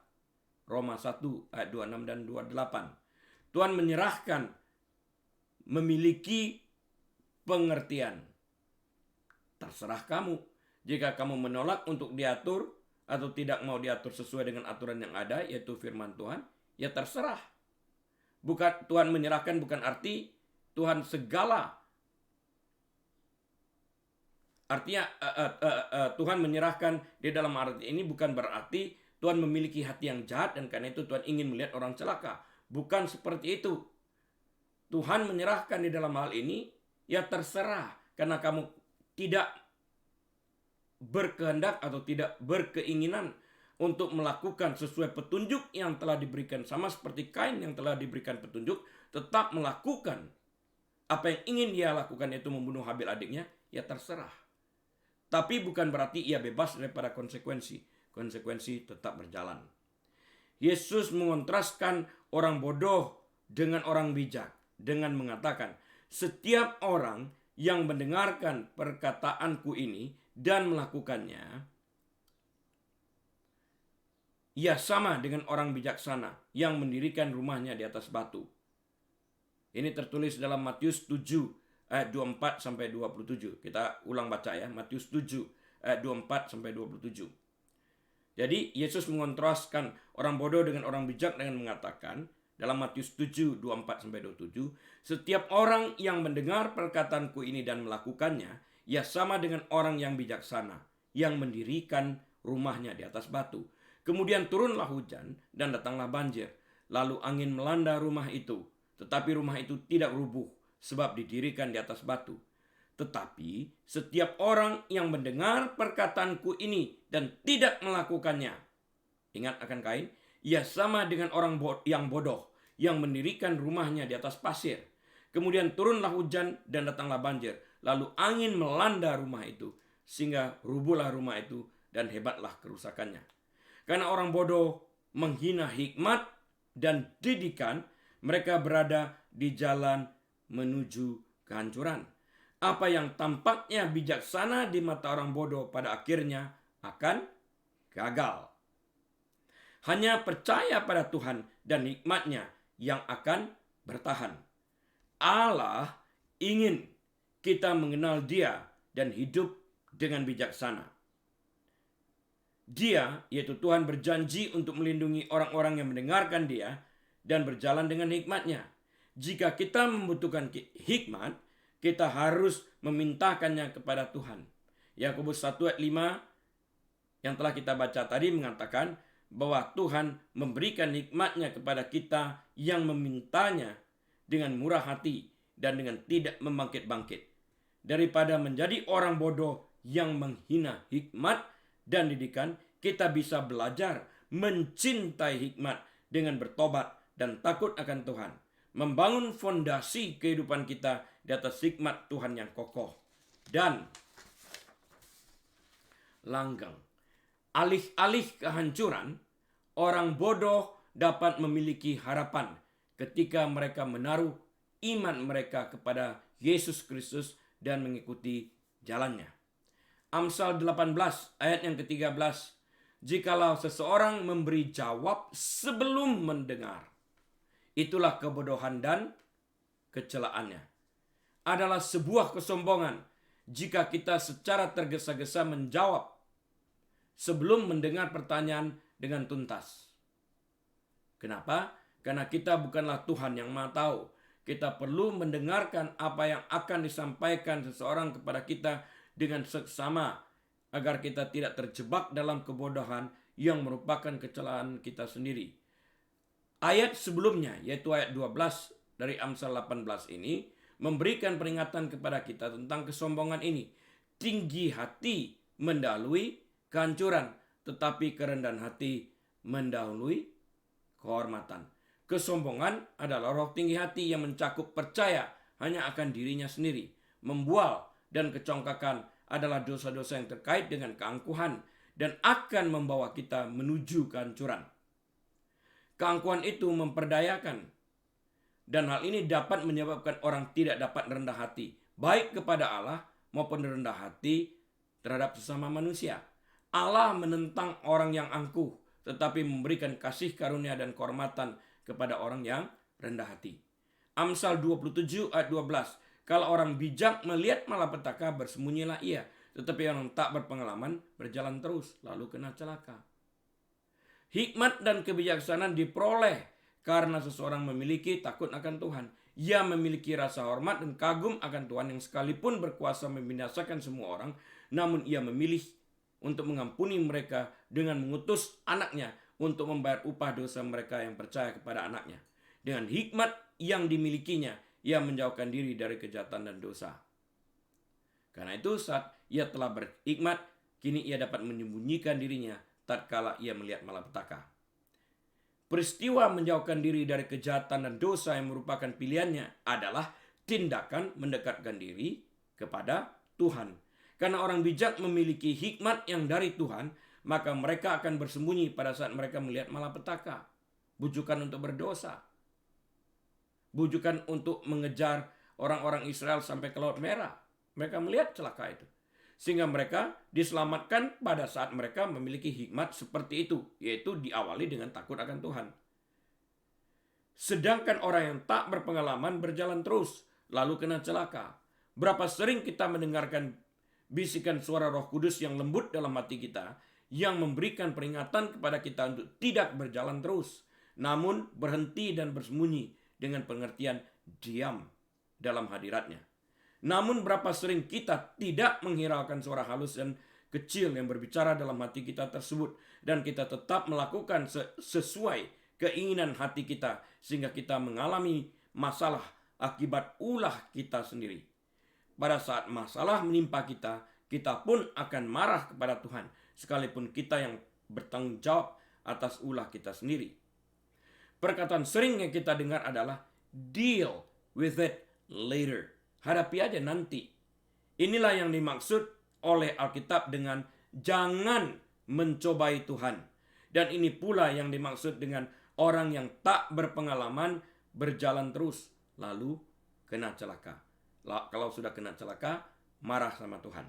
Roma 1 ayat 26 dan 28. Tuhan menyerahkan memiliki pengertian. Terserah kamu. Jika kamu menolak untuk diatur atau tidak mau diatur sesuai dengan aturan yang ada, yaitu firman Tuhan, ya terserah. Bukan Tuhan menyerahkan bukan arti Tuhan segala. Artinya Tuhan menyerahkan di dalam arti ini bukan berarti Tuhan memiliki hati yang jahat dan karena itu Tuhan ingin melihat orang celaka. Bukan seperti itu. Tuhan menyerahkan di dalam hal ini, ya terserah. Karena kamu tidak berkehendak atau tidak berkeinginan untuk melakukan sesuai petunjuk yang telah diberikan. Sama seperti Kain yang telah diberikan petunjuk, tetap melakukan apa yang ingin dia lakukan, yaitu membunuh Habil adiknya, ya terserah. Tapi bukan berarti ia bebas daripada konsekuensi. Konsekuensi tetap berjalan. Yesus mengontraskan orang bodoh dengan orang bijak dengan mengatakan, setiap orang yang mendengarkan perkataanku ini dan melakukannya, ia sama dengan orang bijaksana yang mendirikan rumahnya di atas batu. Ini tertulis dalam Matius 7 ayat 24 sampai 27. Kita ulang baca ya, Matius 7 ayat 24 sampai 27. Jadi Yesus mengontraskan orang bodoh dengan orang bijak dengan mengatakan dalam Matius 7 24 sampai 27, setiap orang yang mendengar perkataanku ini dan melakukannya, ia sama dengan orang yang bijaksana yang mendirikan rumahnya di atas batu. Kemudian turunlah hujan dan datanglah banjir, lalu angin melanda rumah itu, tetapi rumah itu tidak rubuh sebab didirikan di atas batu. Tetapi setiap orang yang mendengar perkataanku ini dan tidak melakukannya, ingat akan Kain, ia sama dengan orang yang bodoh yang mendirikan rumahnya di atas pasir. Kemudian turunlah hujan dan datanglah banjir, lalu angin melanda rumah itu sehingga rubuhlah rumah itu dan hebatlah kerusakannya. Karena orang bodoh menghina hikmat dan didikan, mereka berada di jalan menuju kehancuran. Apa yang tampaknya bijaksana di mata orang bodoh pada akhirnya akan gagal. Hanya percaya pada Tuhan dan hikmat-Nya yang akan bertahan. Allah ingin kita mengenal Dia dan hidup dengan bijaksana. Dia, yaitu Tuhan, berjanji untuk melindungi orang-orang yang mendengarkan Dia dan berjalan dengan hikmat-Nya. Jika kita membutuhkan hikmat, kita harus memintakannya kepada Tuhan. Yakobus 1 ayat 5 yang telah kita baca tadi mengatakan bahwa Tuhan memberikan hikmat-Nya kepada kita yang memintanya dengan murah hati dan dengan tidak membangkit-bangkit. Daripada menjadi orang bodoh yang menghina hikmat dan didikan, kita bisa belajar mencintai hikmat dengan bertobat dan takut akan Tuhan. Membangun fondasi kehidupan kita di atas hikmat Tuhan yang kokoh dan langgeng. Alih-alih kehancuran, orang bodoh dapat memiliki harapan ketika mereka menaruh iman mereka kepada Yesus Kristus dan mengikuti jalannya. Amsal 18 ayat yang ke-13. Jikalau seseorang memberi jawab sebelum mendengar, itulah kebodohan dan kecelaannya. Adalah sebuah kesombongan jika kita secara tergesa-gesa menjawab sebelum mendengar pertanyaan dengan tuntas. Kenapa? Karena kita bukanlah Tuhan yang Maha Tahu. Kita perlu mendengarkan apa yang akan disampaikan seseorang kepada kita dengan seksama, agar kita tidak terjebak dalam kebodohan yang merupakan kecelakaan kita sendiri. Ayat sebelumnya, yaitu ayat 12 dari Amsal 18 ini, memberikan peringatan kepada kita tentang kesombongan ini. Tinggi hati mendahului kehancuran, tetapi kerendahan hati mendahului kehormatan. Kesombongan adalah roh tinggi hati yang mencakup percaya hanya akan dirinya sendiri. Membual dan kecongkakan adalah dosa-dosa yang terkait dengan keangkuhan dan akan membawa kita menuju kehancuran. Keangkuhan itu memperdayakan, dan hal ini dapat menyebabkan orang tidak dapat rendah hati, baik kepada Allah maupun rendah hati terhadap sesama manusia. Allah menentang orang yang angkuh, tetapi memberikan kasih karunia dan kehormatan kepada orang yang rendah hati. Amsal 27 ayat 12. Kalau orang bijak melihat malapetaka, bersembunyilah ia. Tetapi orang tak berpengalaman berjalan terus, lalu kena celaka. Hikmat dan kebijaksanaan diperoleh karena seseorang memiliki takut akan Tuhan. Ia memiliki rasa hormat dan kagum akan Tuhan yang sekalipun berkuasa membinasakan semua orang, namun ia memilih untuk mengampuni mereka dengan mengutus anaknya untuk membayar upah dosa mereka yang percaya kepada anaknya. Dengan hikmat yang dimilikinya, ia menjauhkan diri dari kejahatan dan dosa. Karena itu saat ia telah berhikmat, kini ia dapat menyembunyikan dirinya tatkala ia melihat malapetaka. Peristiwa menjauhkan diri dari kejahatan dan dosa yang merupakan pilihannya adalah tindakan mendekatkan diri kepada Tuhan. Karena orang bijak memiliki hikmat yang dari Tuhan, maka mereka akan bersembunyi pada saat mereka melihat malapetaka. Bujukan untuk berdosa. Bujukan untuk mengejar orang-orang Israel sampai ke Laut Merah. Mereka melihat celaka itu. Sehingga mereka diselamatkan pada saat mereka memiliki hikmat seperti itu. Yaitu diawali dengan takut akan Tuhan. Sedangkan orang yang tak berpengalaman berjalan terus, lalu kena celaka. Berapa sering kita mendengarkan bisikan suara Roh Kudus yang lembut dalam hati kita, yang memberikan peringatan kepada kita untuk tidak berjalan terus, namun berhenti dan bersembunyi dengan pengertian diam dalam hadiratnya. Namun berapa sering kita tidak menghiraukan suara halus dan kecil yang berbicara dalam hati kita tersebut, dan kita tetap melakukan sesuai keinginan hati kita, sehingga kita mengalami masalah akibat ulah kita sendiri. Pada saat masalah menimpa kita, kita pun akan marah kepada Tuhan, sekalipun kita yang bertanggung jawab atas ulah kita sendiri. Perkataan sering yang kita dengar adalah deal with it later. Hadapi aja nanti. Inilah yang dimaksud oleh Alkitab dengan jangan mencobai Tuhan. Dan ini pula yang dimaksud dengan orang yang tak berpengalaman berjalan terus, lalu kena celaka. Kalau sudah kena celaka, marah sama Tuhan.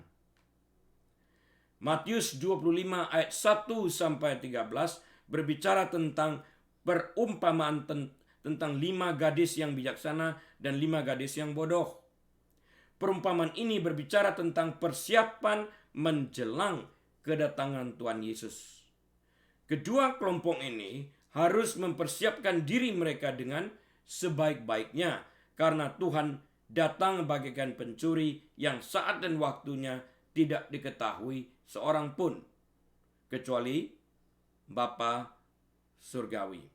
Matius 25 ayat 1 sampai 13 berbicara tentang perumpamaan tentang 5 gadis yang bijaksana dan 5 gadis yang bodoh. Perumpamaan ini berbicara tentang persiapan menjelang kedatangan Tuhan Yesus. Kedua kelompok ini harus mempersiapkan diri mereka dengan sebaik-baiknya, karena Tuhan datang bagaikan pencuri yang saat dan waktunya tidak diketahui seorang pun, kecuali Bapa Surgawi.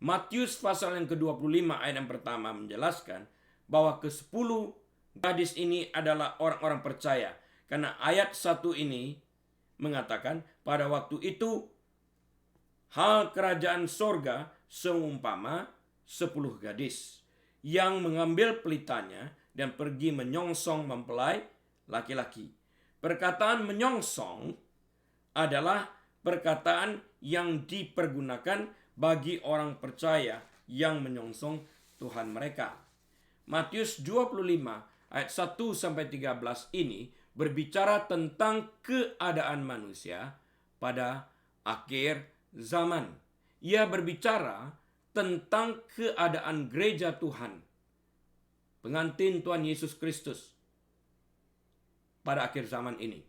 Matius pasal yang ke-25 ayat yang pertama menjelaskan bahwa ke-10 gadis ini adalah orang-orang percaya. Karena ayat 1 ini mengatakan pada waktu itu hal kerajaan sorga seumpama 10 gadis yang mengambil pelitanya dan pergi menyongsong mempelai laki-laki. Perkataan menyongsong adalah perkataan yang dipergunakan bagi orang percaya yang menyongsong Tuhan mereka. Matius 25 ayat 1 sampai 13 ini berbicara tentang keadaan manusia pada akhir zaman. Ia berbicara tentang keadaan gereja Tuhan, pengantin Tuhan Yesus Kristus pada akhir zaman ini.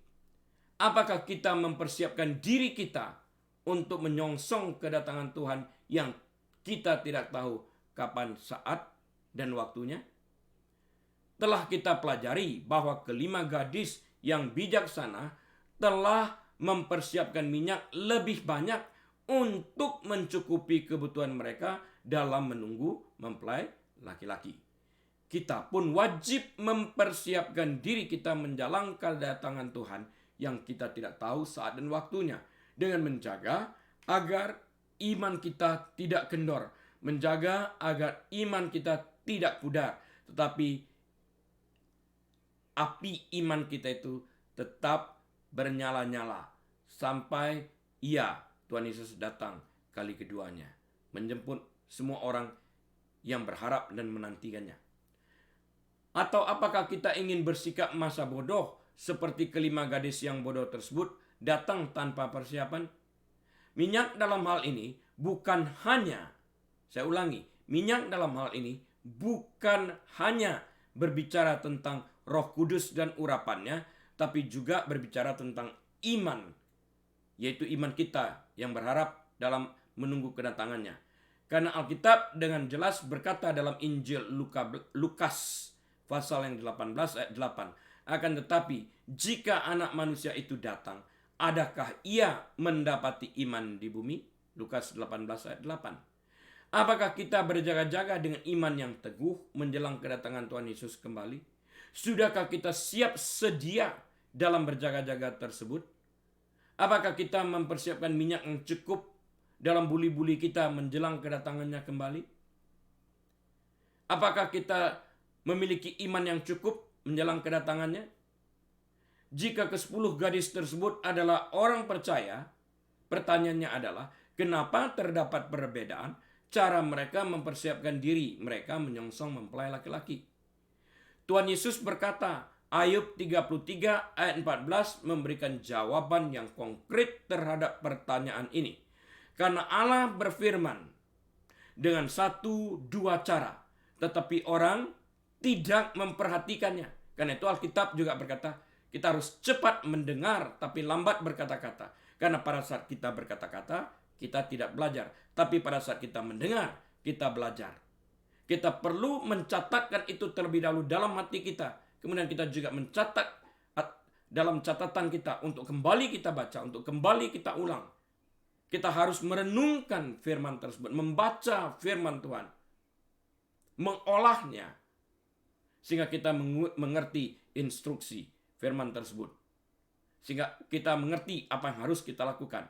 Apakah kita mempersiapkan diri kita untuk menyongsong kedatangan Tuhan yang kita tidak tahu kapan saat dan waktunya? Telah kita pelajari bahwa kelima gadis yang bijaksana telah mempersiapkan minyak lebih banyak untuk mencukupi kebutuhan mereka dalam menunggu mempelai laki-laki. Kita pun wajib mempersiapkan diri kita menjalankan kedatangan Tuhan yang kita tidak tahu saat dan waktunya, dengan menjaga agar iman kita tidak kendor, menjaga agar iman kita tidak pudar, tetapi api iman kita itu tetap bernyala-nyala sampai Tuhan Yesus datang kali keduanya, menjemput semua orang yang berharap dan menantikannya. Atau apakah kita ingin bersikap masa bodoh seperti kelima gadis yang bodoh tersebut, datang tanpa persiapan? Minyak dalam hal ini bukan hanya, saya ulangi, minyak dalam hal ini bukan hanya berbicara tentang Roh Kudus dan urapannya, tapi juga berbicara tentang iman, yaitu iman kita yang berharap dalam menunggu kedatangannya. Karena Alkitab dengan jelas berkata dalam Injil Lukas pasal yang 18 ayat 8, akan tetapi jika Anak Manusia itu datang, adakah ia mendapati iman di bumi? Lukas 18 ayat 8. Apakah kita berjaga-jaga dengan iman yang teguh menjelang kedatangan Tuhan Yesus kembali? Sudahkah kita siap sedia dalam berjaga-jaga tersebut? Apakah kita mempersiapkan minyak yang cukup dalam buli-buli kita menjelang kedatangannya kembali? Apakah kita memiliki iman yang cukup menjelang kedatangannya? Jika ke-10 gadis tersebut adalah orang percaya, pertanyaannya adalah, kenapa terdapat perbedaan cara mereka mempersiapkan diri mereka menyongsong mempelai laki-laki? Tuhan Yesus berkata, Ayub 33 ayat 14 memberikan jawaban yang konkret terhadap pertanyaan ini. Karena Allah berfirman dengan 1-2 cara, tetapi orang tidak memperhatikannya. Karena itu Alkitab juga berkata, kita harus cepat mendengar tapi lambat berkata-kata. Karena pada saat kita berkata-kata, kita tidak belajar. Tapi pada saat kita mendengar, kita belajar. Kita perlu mencatatkan itu terlebih dahulu dalam hati kita. Kemudian kita juga mencatat dalam catatan kita untuk kembali kita baca, untuk kembali kita ulang. Kita harus merenungkan firman tersebut, membaca firman Tuhan, mengolahnya, sehingga kita mengerti instruksi firman tersebut. Sehingga kita mengerti apa yang harus kita lakukan.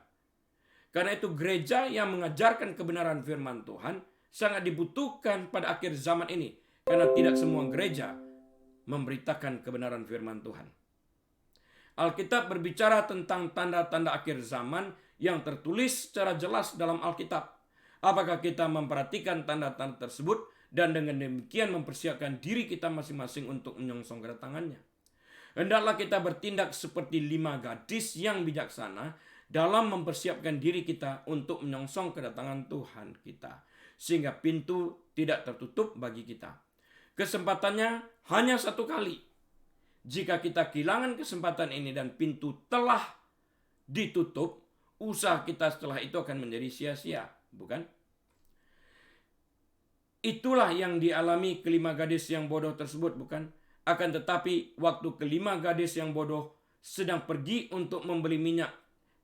Karena itu gereja yang mengajarkan kebenaran firman Tuhan sangat dibutuhkan pada akhir zaman ini. Karena tidak semua gereja memberitakan kebenaran firman Tuhan. Alkitab berbicara tentang tanda-tanda akhir zaman yang tertulis secara jelas dalam Alkitab. Apakah kita memperhatikan tanda-tanda tersebut dan dengan demikian mempersiapkan diri kita masing-masing untuk menyongsong kedatangannya? Hendaklah kita bertindak seperti 5 gadis yang bijaksana dalam mempersiapkan diri kita untuk menyongsong kedatangan Tuhan kita, sehingga pintu tidak tertutup bagi kita. Kesempatannya hanya 1 kali. Jika kita kehilangan kesempatan ini dan pintu telah ditutup, usaha kita setelah itu akan menjadi sia-sia, bukan? Itulah yang dialami kelima gadis yang bodoh tersebut, bukan? Akan tetapi waktu kelima gadis yang bodoh sedang pergi untuk membeli minyak,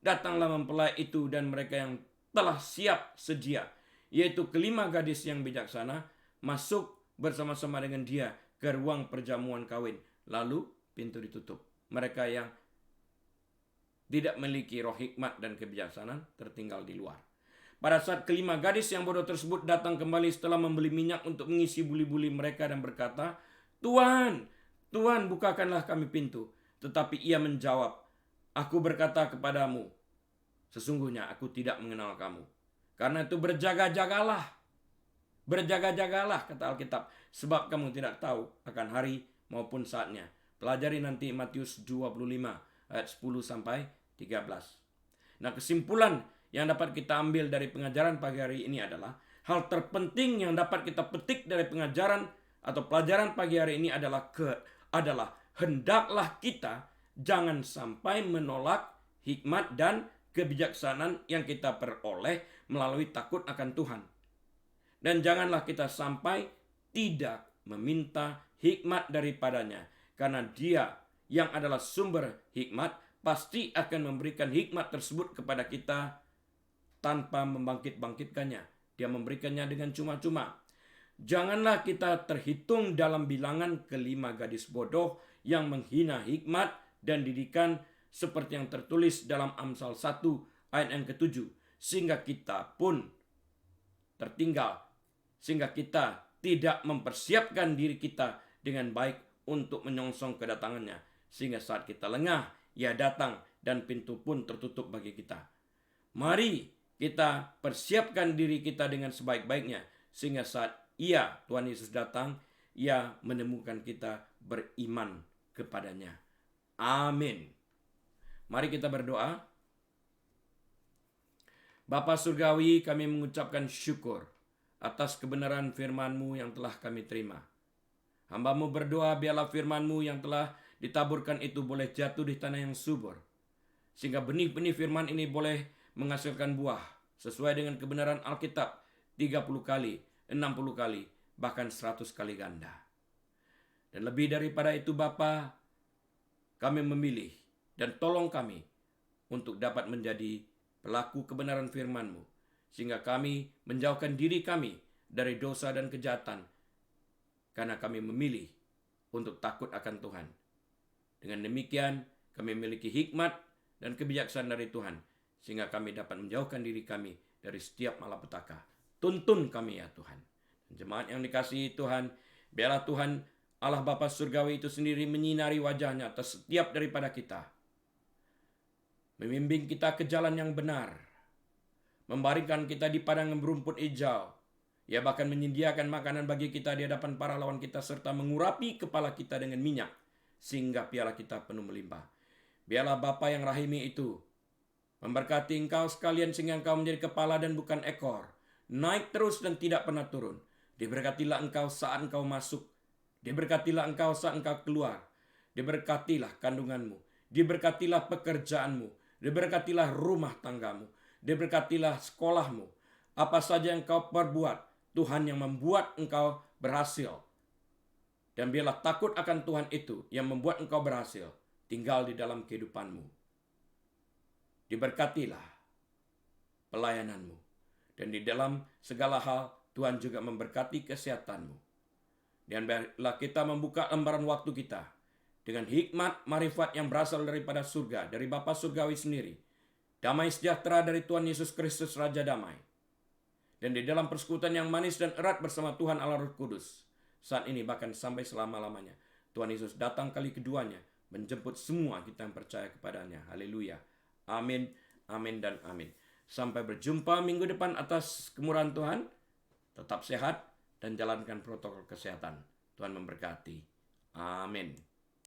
datanglah mempelai itu dan mereka yang telah siap sedia, yaitu kelima gadis yang bijaksana, masuk bersama-sama dengan dia ke ruang perjamuan kawin. Lalu pintu ditutup. Mereka yang tidak memiliki roh hikmat dan kebijaksanaan tertinggal di luar. Pada saat kelima gadis yang bodoh tersebut datang kembali setelah membeli minyak untuk mengisi buli-buli mereka dan berkata, Tuhan, Tuhan, bukakanlah kami pintu. Tetapi ia menjawab, aku berkata kepadamu, sesungguhnya aku tidak mengenal kamu. Karena itu berjaga-jagalah. Berjaga-jagalah, kata Alkitab, sebab kamu tidak tahu akan hari maupun saatnya. Pelajari nanti Matius 25 ayat 10 sampai 13. Nah, kesimpulan yang dapat kita ambil dari pengajaran pagi hari ini adalah hal terpenting yang dapat kita petik dari pengajaran atau pelajaran pagi hari ini adalah hendaklah kita jangan sampai menolak hikmat dan kebijaksanaan yang kita peroleh melalui takut akan Tuhan. Dan janganlah kita sampai tidak meminta hikmat daripadanya. Karena Dia yang adalah sumber hikmat pasti akan memberikan hikmat tersebut kepada kita tanpa membangkit-bangkitkannya. Dia memberikannya dengan cuma-cuma. Janganlah kita terhitung dalam bilangan kelima gadis bodoh yang menghina hikmat dan didikan seperti yang tertulis dalam Amsal 1 ayat yang ke-7. Sehingga kita pun tertinggal. Sehingga kita tidak mempersiapkan diri kita dengan baik untuk menyongsong kedatangannya. Sehingga saat kita lengah, Ia datang dan pintu pun tertutup bagi kita. Mari kita persiapkan diri kita dengan sebaik-baiknya. Sehingga saat Ia, Tuhan Yesus datang, Ia menemukan kita beriman kepadanya. Amin. Mari kita berdoa. Bapa Surgawi, kami mengucapkan syukur atas kebenaran firman-Mu yang telah kami terima. Hamba-Mu berdoa biarlah firman-Mu yang telah ditaburkan itu boleh jatuh di tanah yang subur. Sehingga benih-benih firman ini boleh menghasilkan buah sesuai dengan kebenaran Alkitab 30 kali, 60 kali, bahkan 100 kali ganda. Dan lebih daripada itu Bapa, kami memilih dan tolong kami untuk dapat menjadi pelaku kebenaran firman-Mu. Sehingga kami menjauhkan diri kami dari dosa dan kejahatan. Karena kami memilih untuk takut akan Tuhan. Dengan demikian kami memiliki hikmat dan kebijaksanaan dari Tuhan. Sehingga kami dapat menjauhkan diri kami dari setiap malapetaka. Tuntun kami ya Tuhan. Jemaat yang dikasihi Tuhan, biarlah Tuhan Allah Bapa Surgawi itu sendiri menyinari wajahnya atas setiap daripada kita. Membimbing kita ke jalan yang benar. Membaringkan kita di padang yang berumput hijau. Ia bahkan menyediakan makanan bagi kita di hadapan para lawan kita serta mengurapi kepala kita dengan minyak sehingga piala kita penuh melimpah. Biarlah Bapa yang rahimi itu memberkati engkau sekalian sehingga engkau menjadi kepala dan bukan ekor. Naik terus dan tidak pernah turun. Diberkatilah engkau saat engkau masuk. Diberkatilah engkau saat engkau keluar. Diberkatilah kandunganmu. Diberkatilah pekerjaanmu. Diberkatilah rumah tanggamu. Diberkatilah sekolahmu. Apa saja yang engkau perbuat, Tuhan yang membuat engkau berhasil. Dan biarlah takut akan Tuhan itu yang membuat engkau berhasil tinggal di dalam kehidupanmu. Diberkatilah pelayananmu. Dan di dalam segala hal, Tuhan juga memberkati kesehatanmu. Dan biarlah kita membuka lembaran waktu kita dengan hikmat marifat yang berasal daripada surga, dari Bapa Surgawi sendiri. Damai sejahtera dari Tuhan Yesus Kristus Raja Damai. Dan di dalam persekutuan yang manis dan erat bersama Tuhan Allah Roh Kudus. Saat ini bahkan sampai selama-lamanya. Tuhan Yesus datang kali keduanya. Menjemput semua kita yang percaya kepadanya. Haleluya. Amin, amin, dan amin. Sampai berjumpa minggu depan atas kemurahan Tuhan. Tetap sehat dan jalankan protokol kesehatan. Tuhan memberkati. Amin.